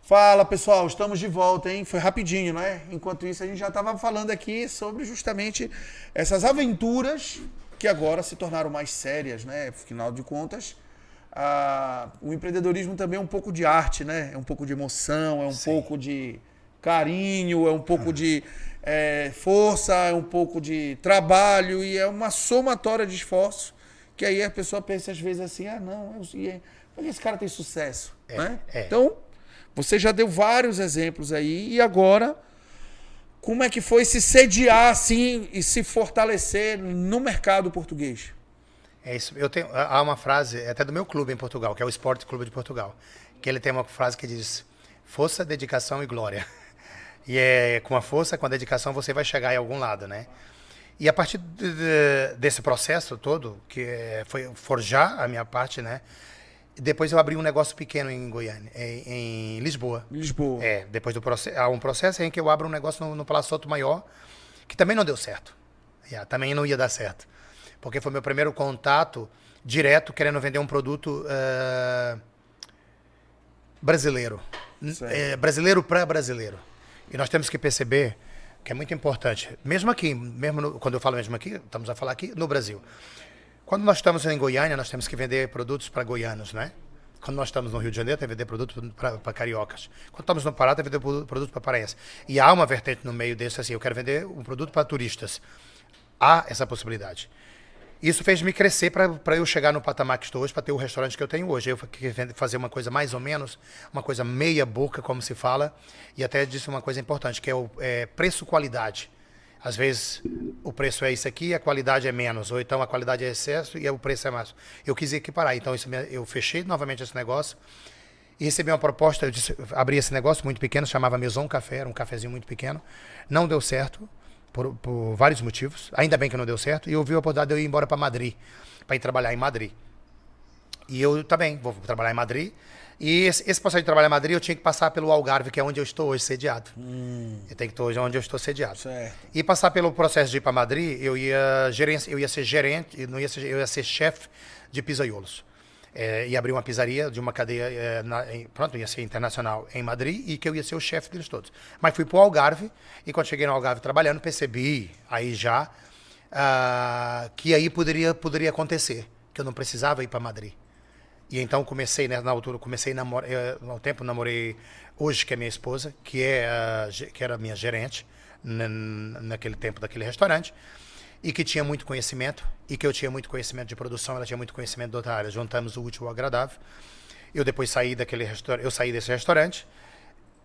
Fala, pessoal, estamos de volta, hein? Foi rapidinho, não é? Enquanto isso, a gente já estava falando aqui sobre justamente essas aventuras que agora se tornaram mais sérias, né? Afinal de contas... o empreendedorismo também é um pouco de arte, né? É um pouco de emoção, é um Sim. pouco de carinho, é um pouco de força, é um pouco de trabalho e é uma somatória de esforço que aí a pessoa pensa às vezes assim, por que esse cara tem sucesso? Né? Então, você já deu vários exemplos aí e agora, como é que foi se sediar assim e se fortalecer no mercado português? É isso. Há uma frase, até do meu clube em Portugal, que é o Esporte Clube de Portugal, que ele tem uma frase que diz, força, dedicação e glória. E com a força, com a dedicação, você vai chegar em algum lado, né? E a partir desse processo todo, que foi forjar a minha parte, né? Depois eu abri um negócio pequeno em Goiânia, em Lisboa. Lisboa. Depois há um processo em que eu abro um negócio no Palácio Soto Maior, que também não deu certo. Também não ia dar certo. Porque foi meu primeiro contato direto querendo vender um produto brasileiro. Brasileiro para brasileiro. E nós temos que perceber que é muito importante, mesmo aqui, quando eu falo mesmo aqui, estamos a falar aqui no Brasil. Quando nós estamos em Goiânia, nós temos que vender produtos para goianos, né? Quando nós estamos no Rio de Janeiro, tem que vender produtos para cariocas. Quando estamos no Pará, tem que vender produtos para paraenses. E há uma vertente no meio desse, assim, eu quero vender um produto para turistas. Há essa possibilidade. Isso fez me crescer para eu chegar no patamar que estou hoje, para ter o restaurante que eu tenho hoje. Eu queria fazer uma coisa mais ou menos, uma coisa meia boca, como se fala, e até disse uma coisa importante, que é preço-qualidade. Às vezes o preço é isso aqui, a qualidade é menos, ou então a qualidade é excesso e o preço é mais. Eu quis equiparar, então eu fechei novamente esse negócio e recebi uma proposta, abri esse negócio muito pequeno, chamava Maison Café, era um cafezinho muito pequeno, não deu certo. Por vários motivos, ainda bem que não deu certo, e eu vi a oportunidade de eu ir embora para Madrid, para ir trabalhar em Madrid. E eu também vou trabalhar em Madrid, e esse processo de trabalhar em Madrid eu tinha que passar pelo Algarve, que é onde eu estou hoje sediado. Eu tenho que estar hoje onde eu estou sediado. Certo. E passar pelo processo de ir para Madrid, eu ia ser gerente, eu ia ser chefe de pizzaiolos. e abrir uma pizzaria de uma cadeia, pronto, ia ser internacional em Madrid, e que eu ia ser o chefe deles todos. Mas fui para o Algarve, e quando cheguei no Algarve trabalhando, percebi aí já que aí poderia acontecer, que eu não precisava ir para Madrid. E então comecei, né, na altura, ao tempo namorei hoje, que é minha esposa, que era minha gerente naquele tempo daquele restaurante, e que tinha muito conhecimento, e que eu tinha muito conhecimento de produção, ela tinha muito conhecimento de outra área. Juntamos o útil ao agradável. Eu depois saí desse restaurante,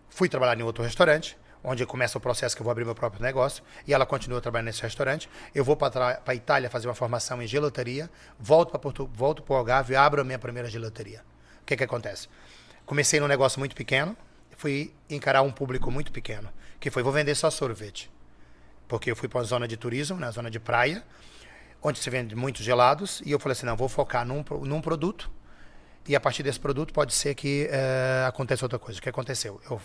fui trabalhar em outro restaurante, onde começa o processo que eu vou abrir meu próprio negócio, e ela continua trabalhando nesse restaurante. Eu vou para a Itália fazer uma formação em gelateria, volto para o Algarve e abro a minha primeira gelateria. O que acontece? Comecei num negócio muito pequeno, fui encarar um público muito pequeno, que foi, vou vender só sorvete. Porque eu fui para uma zona de turismo, na zona de praia, onde se vende muitos gelados, e eu falei assim, não, vou focar num produto, e a partir desse produto pode ser que aconteça outra coisa. O que aconteceu? Eu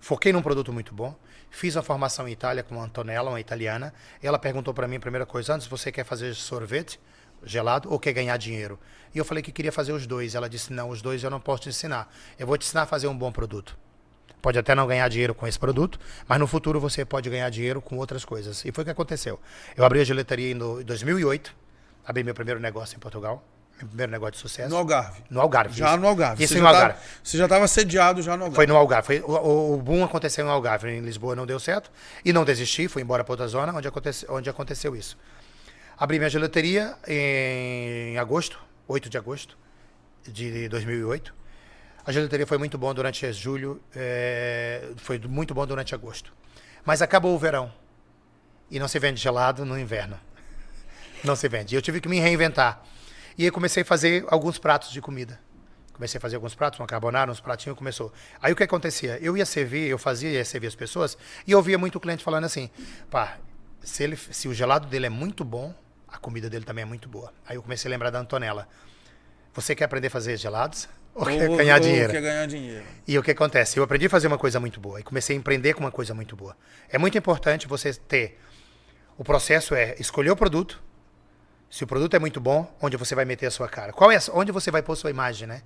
foquei num produto muito bom, fiz a formação em Itália com a Antonella, uma italiana, e ela perguntou para mim a primeira coisa, antes, você quer fazer sorvete, gelado, ou quer ganhar dinheiro? E eu falei que queria fazer os dois. Ela disse, não, os dois eu não posso te ensinar, eu vou te ensinar a fazer um bom produto. Pode até não ganhar dinheiro com esse produto, mas no futuro você pode ganhar dinheiro com outras coisas. E foi o que aconteceu. Eu abri a gelateria em 2008, abri meu primeiro negócio em Portugal, meu primeiro negócio de sucesso. No Algarve? No Algarve. Já no Algarve. Isso no Algarve. Você já estava sediado já no Algarve? Foi no Algarve. O boom aconteceu no Algarve. Em Lisboa não deu certo. E não desisti, fui embora para outra zona onde aconteceu isso. Abri minha gelateria em agosto, 8 de agosto de 2008. A gelateria foi muito bom durante julho, foi muito bom durante agosto. Mas acabou o verão. E não se vende gelado no inverno. Não se vende. E eu tive que me reinventar. E aí comecei a fazer alguns pratos de comida. Comecei a fazer alguns pratos, uma carbonara, uns pratinhos, começou. Aí o que acontecia? Eu ia servir as pessoas, e eu via muito cliente falando assim, pá, se o gelado dele é muito bom, a comida dele também é muito boa. Aí eu comecei a lembrar da Antonella. Você quer aprender a fazer gelados? Ou quer ganhar dinheiro? Quer ganhar dinheiro. E o que acontece? Eu aprendi a fazer uma coisa muito boa e comecei a empreender com uma coisa muito boa. É muito importante você ter... O processo é escolher o produto. Se o produto é muito bom, onde você vai meter a sua cara? Onde você vai pôr a sua imagem, né?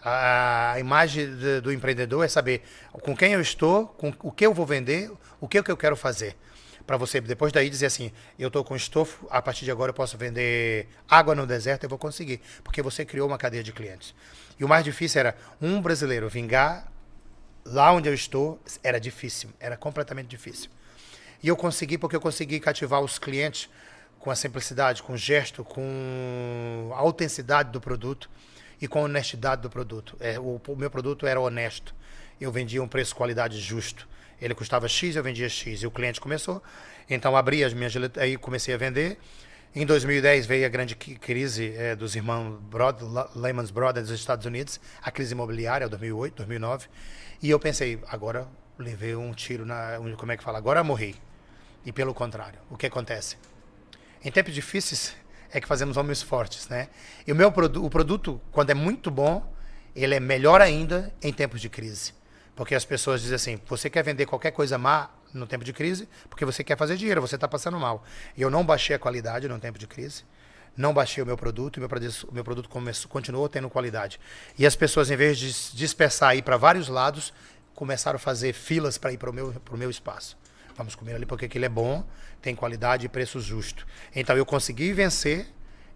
A imagem do empreendedor é saber com quem eu estou, com o que eu vou vender, o que eu quero fazer. Para você, depois daí, dizer assim, eu estou com estofo, a partir de agora eu posso vender água no deserto, eu vou conseguir. Porque você criou uma cadeia de clientes. E o mais difícil era um brasileiro vingar lá onde eu estou, era difícil, era completamente difícil. E eu consegui porque eu consegui cativar os clientes com a simplicidade, com o gesto, com a autenticidade do produto e com a honestidade do produto. O meu produto era honesto. Eu vendia um preço-qualidade justo. Ele custava X, eu vendia X. E o cliente começou. Então, abri as minhas gelaterias, aí comecei a vender. Em 2010 veio a grande crise dos irmãos Lehman Brothers dos Estados Unidos, a crise imobiliária, 2008, 2009. E eu pensei, agora levei um tiro como é que fala? Agora morri. E pelo contrário, o que acontece? Em tempos difíceis é que fazemos homens fortes, né? E o produto, quando é muito bom, ele é melhor ainda em tempos de crise. Porque as pessoas dizem assim, você quer vender qualquer coisa má no tempo de crise, porque você quer fazer dinheiro, você está passando mal. E eu não baixei a qualidade no tempo de crise, não baixei o meu produto, e o meu produto continuou tendo qualidade. E as pessoas, em vez de dispersar e ir para vários lados, começaram a fazer filas para ir para o meu espaço. Vamos comer ali porque aquilo é bom, tem qualidade e preço justo. Então eu consegui vencer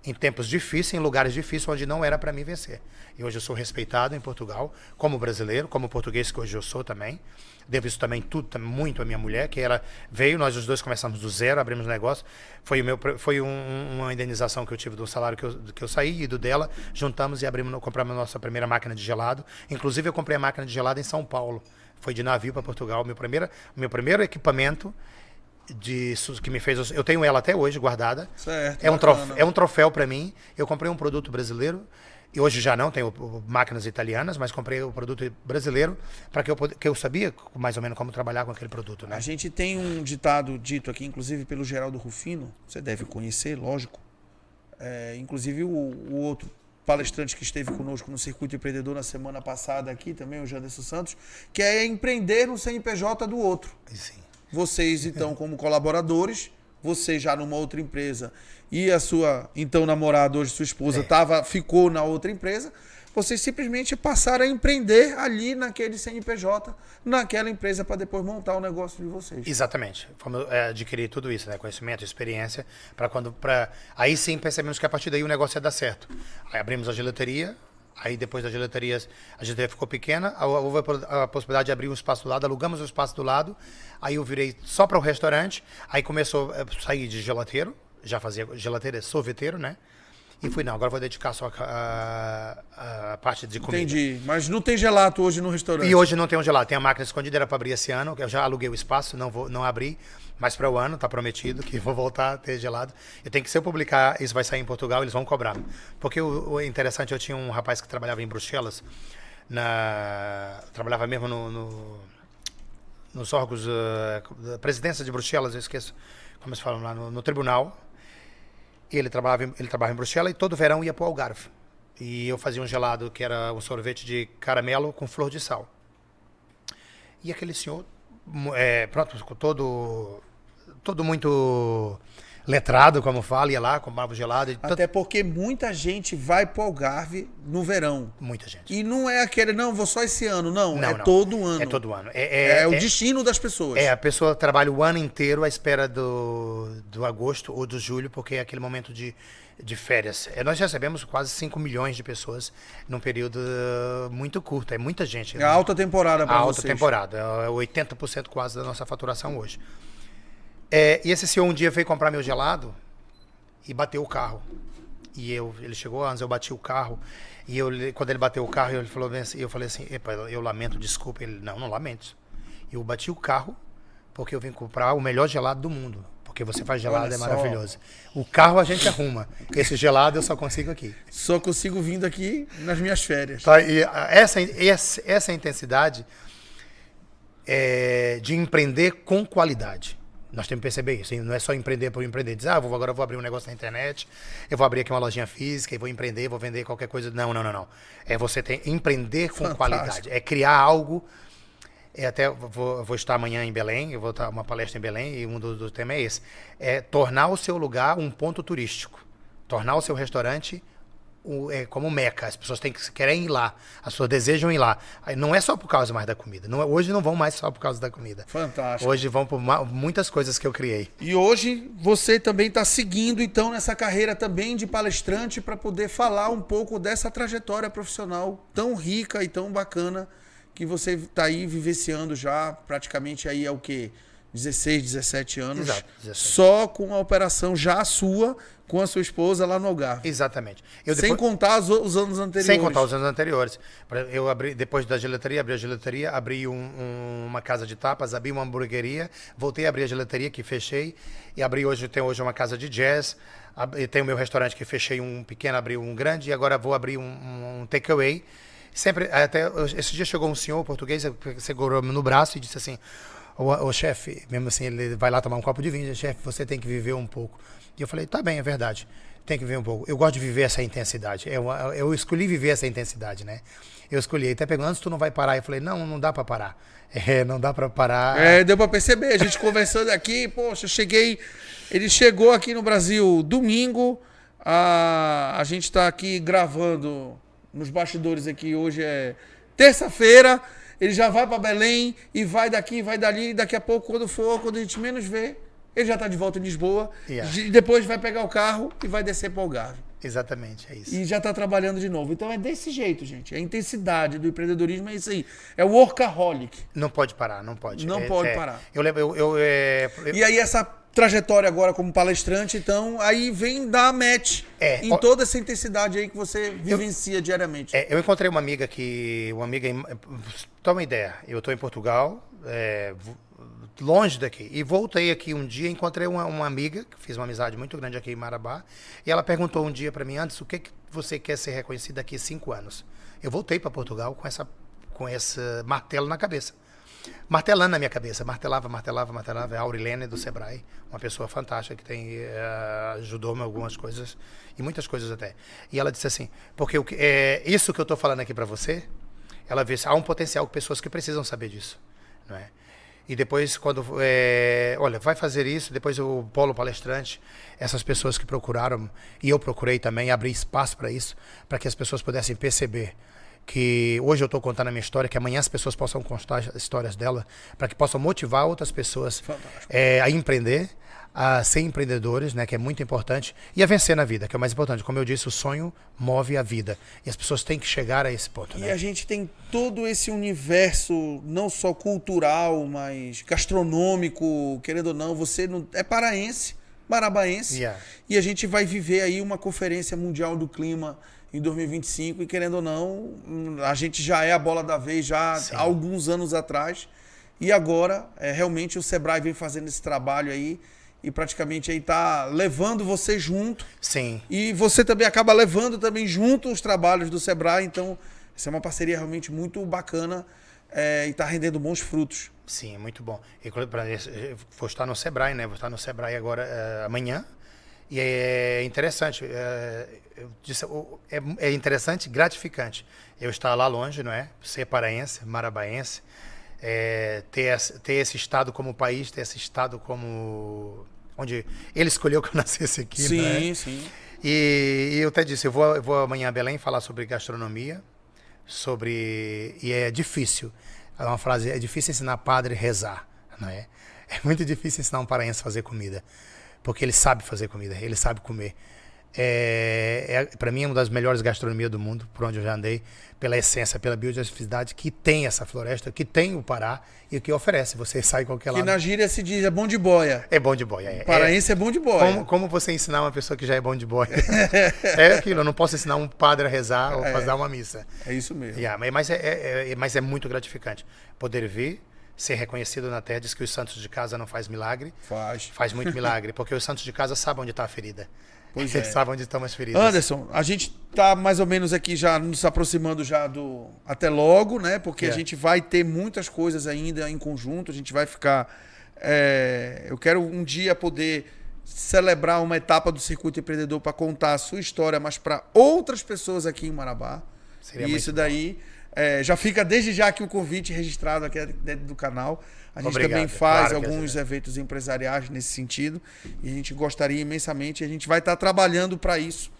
em tempos difíceis, em lugares difíceis, onde não era para mim vencer. E hoje eu sou respeitado em Portugal, como brasileiro, como português, que hoje eu sou também. Devo isso também tudo muito à minha mulher, que ela veio, nós os dois começamos do zero, abrimos negócio. Foi uma indenização que eu tive do salário que eu saí e do dela. Juntamos e compramos a nossa primeira máquina de gelado. Inclusive eu comprei a máquina de gelado em São Paulo. Foi de navio para Portugal. Meu primeiro equipamento que me fez... Eu tenho ela até hoje guardada. Certo, é um troféu para mim. Eu comprei um produto brasileiro. E hoje já não tenho máquinas italianas, mas comprei o produto brasileiro para que eu sabia mais ou menos como trabalhar com aquele produto, né? A gente tem um ditado dito aqui, inclusive pelo Geraldo Rufino, você deve conhecer, lógico. Inclusive o outro palestrante que esteve conosco no Circuito Empreendedor na semana passada aqui também, o Janderson Santos, que é empreender no CNPJ do outro. Sim. Vocês, então, como colaboradores, você já numa outra empresa e a sua então namorada, hoje sua esposa, ficou na outra empresa, vocês simplesmente passaram a empreender ali naquele CNPJ, naquela empresa, para depois montar o negócio de vocês. Exatamente. Fomos adquirir tudo isso, né? Conhecimento, experiência, aí sim percebemos que a partir daí o negócio ia dar certo. Aí abrimos a gelateria, aí depois da gelateria, a gelateria ficou pequena, houve a possibilidade de abrir um espaço do lado, alugamos o espaço do lado, aí eu virei só para o restaurante, aí começou a sair de gelateiro, já fazia gelateiro, sorveteiro, né? E fui, não, agora vou dedicar só a parte de comida. Entendi, mas não tem gelato hoje no restaurante. E hoje não tem um gelato, tem a máquina escondida, era para abrir esse ano, eu já aluguei o espaço, não abri, mas para o ano, tá prometido que vou voltar a ter gelado. Eu tenho que, se eu publicar, isso vai sair em Portugal, eles vão cobrar. Porque o interessante, eu tinha um rapaz que trabalhava em Bruxelas, trabalhava mesmo nos órgãos da presidência de Bruxelas, eu esqueço como se fala lá, no tribunal. Ele trabalhava em Bruxelas e todo verão ia para o Algarve. E eu fazia um gelado que era um sorvete de caramelo com flor de sal. E aquele senhor, todo muito letrado, como fala, ia lá, comprava o gelado. Até porque muita gente vai pro Algarve no verão. Muita gente. E não é aquele, não, vou só esse ano. Não, todo ano. É todo ano. É o destino das pessoas. A pessoa trabalha o ano inteiro à espera do agosto ou do julho, porque é aquele momento de férias. Nós recebemos quase 5 milhões de pessoas num período muito curto. É muita gente. É a alta temporada para vocês. A alta temporada. É 80% quase da nossa faturação hoje. E esse senhor um dia veio comprar meu gelado e bateu o carro. E ele chegou antes, eu bati o carro. E quando ele bateu o carro, ele falou bem assim, eu falei assim, epa, eu lamento, desculpa. Ele, não lamento. Eu bati o carro porque eu vim comprar o melhor gelado do mundo. Porque você faz gelado, é maravilhoso. O carro a gente arruma. Esse gelado eu só consigo aqui. Só consigo vindo aqui nas minhas férias. Tá, e essa intensidade de empreender com qualidade. Nós temos que perceber isso. Não é só empreender por empreender. Dizer, agora eu vou abrir um negócio na internet, eu vou abrir aqui uma lojinha física e vou empreender, vou vender qualquer coisa. Não. É você empreender com qualidade. É criar algo. Até vou estar amanhã em Belém, eu vou estar uma palestra em Belém e um dos temas é esse. É tornar o seu lugar um ponto turístico. Tornar o seu restaurante como Meca. As pessoas querem ir lá. As pessoas desejam ir lá. Não é só por causa mais da comida. Hoje não vão mais só por causa da comida. Fantástico. Hoje vão por muitas coisas que eu criei. E hoje você também está seguindo, então, nessa carreira também de palestrante para poder falar um pouco dessa trajetória profissional tão rica e tão bacana que você está aí vivenciando já praticamente aí 16, 17 anos. Exato, 17. Só com a operação já sua, com a sua esposa lá no Algarve. Exatamente. Sem contar os anos anteriores. Sem contar os anos anteriores. Eu abri, depois da gelateria, abri uma casa de tapas, abri uma hamburgueria, voltei a abrir a gelateria, que fechei, e tenho hoje uma casa de jazz, tenho o meu restaurante que fechei um pequeno, abri um grande, e agora vou abrir um takeaway. Sempre, até esse dia chegou um senhor português, segurou no braço e disse assim, o chefe, mesmo assim, ele vai lá tomar um copo de vinho, chefe, você tem que viver um pouco. E eu falei, tá bem, é verdade, tem que viver um pouco. Eu gosto de viver essa intensidade, eu escolhi viver essa intensidade, né? Eu escolhi, até perguntando, antes tu não vai parar? Eu falei, não dá pra parar. Não dá pra parar. Deu pra perceber, a gente conversando aqui, poxa, ele chegou aqui no Brasil domingo, a gente tá aqui gravando nos bastidores aqui, hoje é terça-feira, ele já vai para Belém e vai daqui, vai dali, e daqui a pouco, quando a gente menos vê, ele já está de volta em Lisboa, e depois vai pegar o carro e vai descer para o Algarve. Exatamente, é isso. E já está trabalhando de novo. Então é desse jeito, gente. A intensidade do empreendedorismo é isso aí. É o workaholic. Não pode parar, não pode. Não pode parar. Eu lembro, E aí essa trajetória agora como palestrante, então, aí vem dar match em toda essa intensidade aí que você vivencia diariamente. Eu encontrei uma amiga toma uma ideia, eu estou em Portugal, longe daqui, e voltei aqui um dia, encontrei uma amiga, que fiz uma amizade muito grande aqui em Marabá, e ela perguntou um dia para mim, antes, o que você quer ser reconhecido daqui a 5 anos? Eu voltei para Portugal com esse martelo na cabeça. Martelando na minha cabeça, martelava, é a Aurilene do Sebrae, uma pessoa fantástica que ajudou-me algumas coisas, e muitas coisas até. E ela disse assim, porque isso que eu estou falando aqui para você, ela vê se há um potencial com pessoas que precisam saber disso, não é? E depois, olha, vai fazer isso, depois o polo palestrante, essas pessoas que procuraram, e eu procurei também, abrir espaço para isso, para que as pessoas pudessem perceber que hoje eu estou contando a minha história, que amanhã as pessoas possam contar as histórias dela, para que possam motivar outras pessoas a empreender, a ser empreendedores, né, que é muito importante, e a vencer na vida, que é o mais importante. Como eu disse, o sonho move a vida. E as pessoas têm que chegar a esse ponto. E né? a gente tem todo esse universo, não só cultural, mas gastronômico, querendo ou não, você não, é paraense, marabaense, e a gente vai viver aí uma conferência mundial do clima em 2025, e querendo ou não, a gente já é a bola da vez já há alguns anos atrás, e agora realmente o Sebrae vem fazendo esse trabalho aí, e praticamente aí tá levando você junto. Sim. E você também acaba levando também junto os trabalhos do Sebrae. Então, essa é uma parceria realmente muito bacana e está rendendo bons frutos. Sim, é muito bom. Vou estar no Sebrae, né? Vou estar no Sebrae agora amanhã. E é interessante. É interessante e gratificante. Eu estar lá longe, não é? Ser paraense, marabaense. Ter esse estado como país, ter esse estado como... onde ele escolheu que eu nascesse aqui. Sim, né? sim. E eu até disse, eu vou amanhã a Belém falar sobre gastronomia, e é difícil, é uma frase, é difícil ensinar padre a rezar, não é? É muito difícil ensinar um paraense a fazer comida, porque ele sabe fazer comida, ele sabe comer. Para mim é uma das melhores gastronomias do mundo, por onde eu já andei, pela essência, pela biodiversidade que tem essa floresta, que tem o Pará e que oferece. Você sai em qualquer lado. Que na gíria se diz, é bom de boia. É bom de boia. Paraense é bom de boia. Como você ensinar uma pessoa que já é bom de boia? É aquilo, eu não posso ensinar um padre a rezar ou fazer uma missa. É isso mesmo. Mas é muito gratificante poder ver, ser reconhecido na terra. Diz que os santos de casa não faz milagre. Faz muito milagre, porque os santos de casa sabem onde está a ferida. Pois Eles sabem onde estão as feridas. Anderson, a gente tá mais ou menos aqui já nos aproximando já do até logo, né? Porque a gente vai ter muitas coisas ainda em conjunto, a gente vai ficar... eu quero um dia poder celebrar uma etapa do Circuito Empreendedor para contar a sua história, mas para outras pessoas aqui em Marabá. Seria e isso daí... já fica desde já aqui o convite registrado aqui dentro do canal. A gente também faz alguns eventos empresariais nesse sentido. E a gente gostaria imensamente. A gente vai estar trabalhando para isso.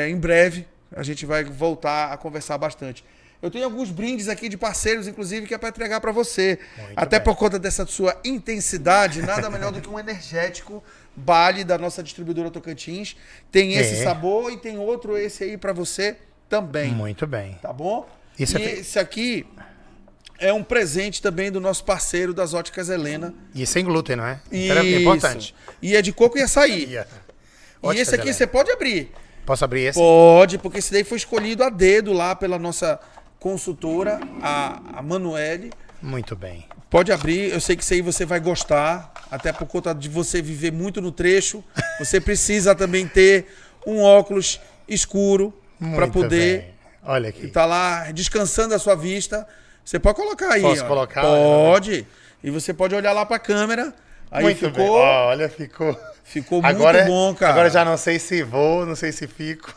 Em breve, a gente vai voltar a conversar bastante. Eu tenho alguns brindes aqui de parceiros, inclusive, que é para entregar para você. Até por conta dessa sua intensidade, nada melhor do que um energético Bali da nossa distribuidora Tocantins. Tem esse sabor e tem outro esse aí para você também. Muito bem. Tá bom? Esse aqui é um presente também do nosso parceiro das Óticas Helena. E sem glúten, não é? Isso. É importante. E é de coco e açaí. E esse aqui você pode abrir. Posso abrir esse? Pode, porque esse daí foi escolhido a dedo lá pela nossa consultora, a Manuele. Muito bem. Pode abrir, eu sei que isso aí você vai gostar, até por conta de você viver muito no trecho. Você precisa também ter um óculos escuro para poder... Bem. Olha aqui. Tá lá descansando a sua vista. Você pode colocar aí. Posso colocar? Pode. E você pode olhar lá para a câmera. Aí muito ficou. Bem. Olha, ficou. Ficou muito bom, cara. Agora já não sei se vou, não sei se fico.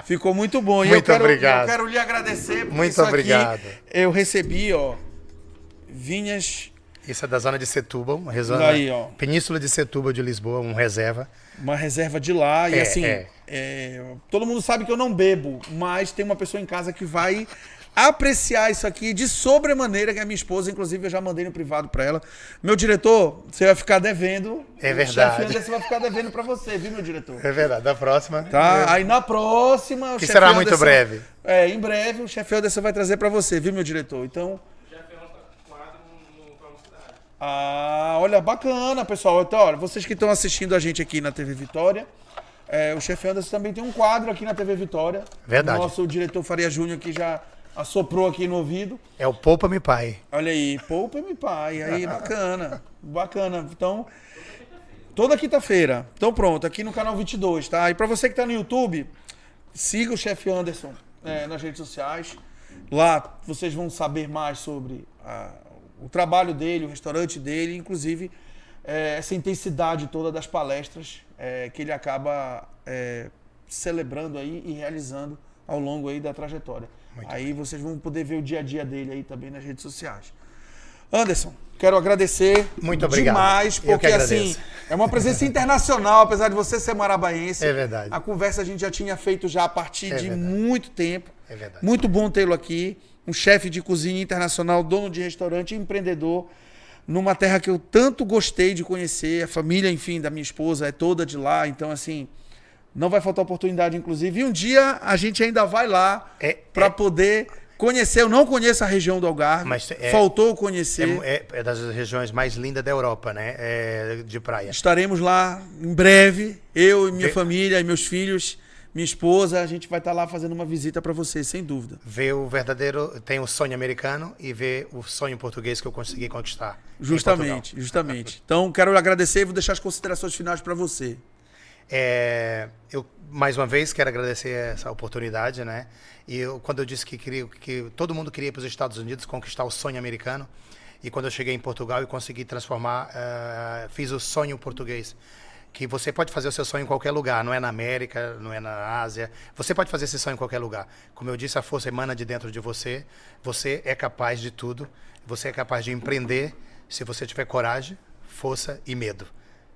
Ficou muito bom. E muito obrigado. Eu quero lhe agradecer. Muito obrigado. Aqui eu recebi, vinhas. Isso é da zona de Setúbal, uma reserva. Daí, Península de Setúbal de Lisboa, uma reserva. Uma reserva de lá. E assim, todo mundo sabe que eu não bebo, mas tem uma pessoa em casa que vai apreciar isso aqui de sobremaneira, que é a minha esposa, inclusive eu já mandei no privado para ela. Meu diretor, você vai ficar devendo. É verdade. O chefe Anderson vai ficar devendo para você, viu, meu diretor? É verdade, da próxima. Tá, aí na próxima... Que será muito breve. Em breve o chefe Anderson vai trazer para você, viu, meu diretor? Então... olha, bacana, pessoal. Então, olha, vocês que estão assistindo a gente aqui na TV Vitória, o chefe Anderson também tem um quadro aqui na TV Vitória. Verdade. Nosso diretor Faria Júnior que já assoprou aqui no ouvido. É o Poupa-me Pai. Olha aí, Poupa-me Pai. Aí, bacana. Bacana. Então, toda quinta-feira. Então, pronto, aqui no canal 22, tá? E para você que tá no YouTube, siga o chefe Anderson nas redes sociais. Lá vocês vão saber mais sobre o trabalho dele, o restaurante dele, inclusive essa intensidade toda das palestras que ele acaba celebrando aí e realizando ao longo aí da trajetória. Muito aí bem. Vocês vão poder ver o dia a dia dele aí também nas redes sociais. Anderson, quero agradecer Muito obrigado. demais, Eu que porque agradeço. assim, é uma presença internacional, apesar de você ser marabaense. É verdade. A conversa a gente já tinha feito já a partir de verdade. muito tempo. É verdade. Muito bom tê-lo aqui, um chefe de cozinha internacional, dono de restaurante, empreendedor, numa terra que eu tanto gostei de conhecer. A família, enfim, da minha esposa é toda de lá, então assim, não vai faltar oportunidade, inclusive. E um dia a gente ainda vai lá para poder conhecer. Eu não conheço a região do Algarve, Mas faltou conhecer. É das regiões mais lindas da Europa, né? De praia. Estaremos lá em breve, eu e minha família e meus filhos, minha esposa, a gente vai estar lá fazendo uma visita para você, sem dúvida. Ver o verdadeiro, tem o sonho americano e ver o sonho português que eu consegui conquistar. Justamente. Então, quero agradecer e vou deixar as considerações finais para você. Eu, mais uma vez, quero agradecer essa oportunidade, né? E quando eu disse que todo mundo queria ir para os Estados Unidos conquistar o sonho americano, e quando eu cheguei em Portugal e consegui transformar, fiz o sonho português. Que você pode fazer o seu sonho em qualquer lugar, não é na América, não é na Ásia, você pode fazer esse sonho em qualquer lugar. Como eu disse, a força emana de dentro de você, você é capaz de tudo, você é capaz de empreender se você tiver coragem, força e medo.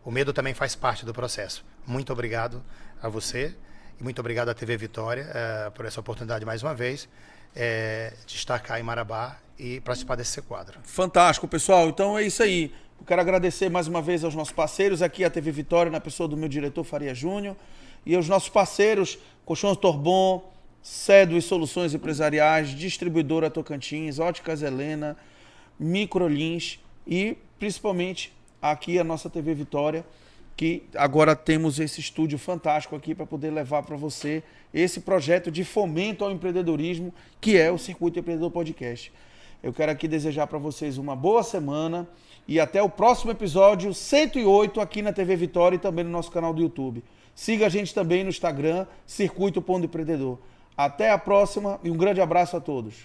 O medo também faz parte do processo. Muito obrigado a você e muito obrigado à TV Vitória por essa oportunidade mais uma vez de estar cá em Marabá e participar desse quadro. Fantástico, pessoal. Então é isso aí. Eu quero agradecer mais uma vez aos nossos parceiros, aqui a TV Vitória, na pessoa do meu diretor Faria Júnior, e aos nossos parceiros, Colchões Torbon, Cedo e Soluções Empresariais, Distribuidora Tocantins, Óticas Helena, Microlins e principalmente aqui a nossa TV Vitória, que agora temos esse estúdio fantástico aqui para poder levar para você esse projeto de fomento ao empreendedorismo, que é o Circuito Empreendedor Podcast. Eu quero aqui desejar para vocês uma boa semana e até o próximo episódio 108 aqui na TV Vitória e também no nosso canal do YouTube. Siga a gente também no Instagram, Circuito Empreendedor. Até a próxima e um grande abraço a todos.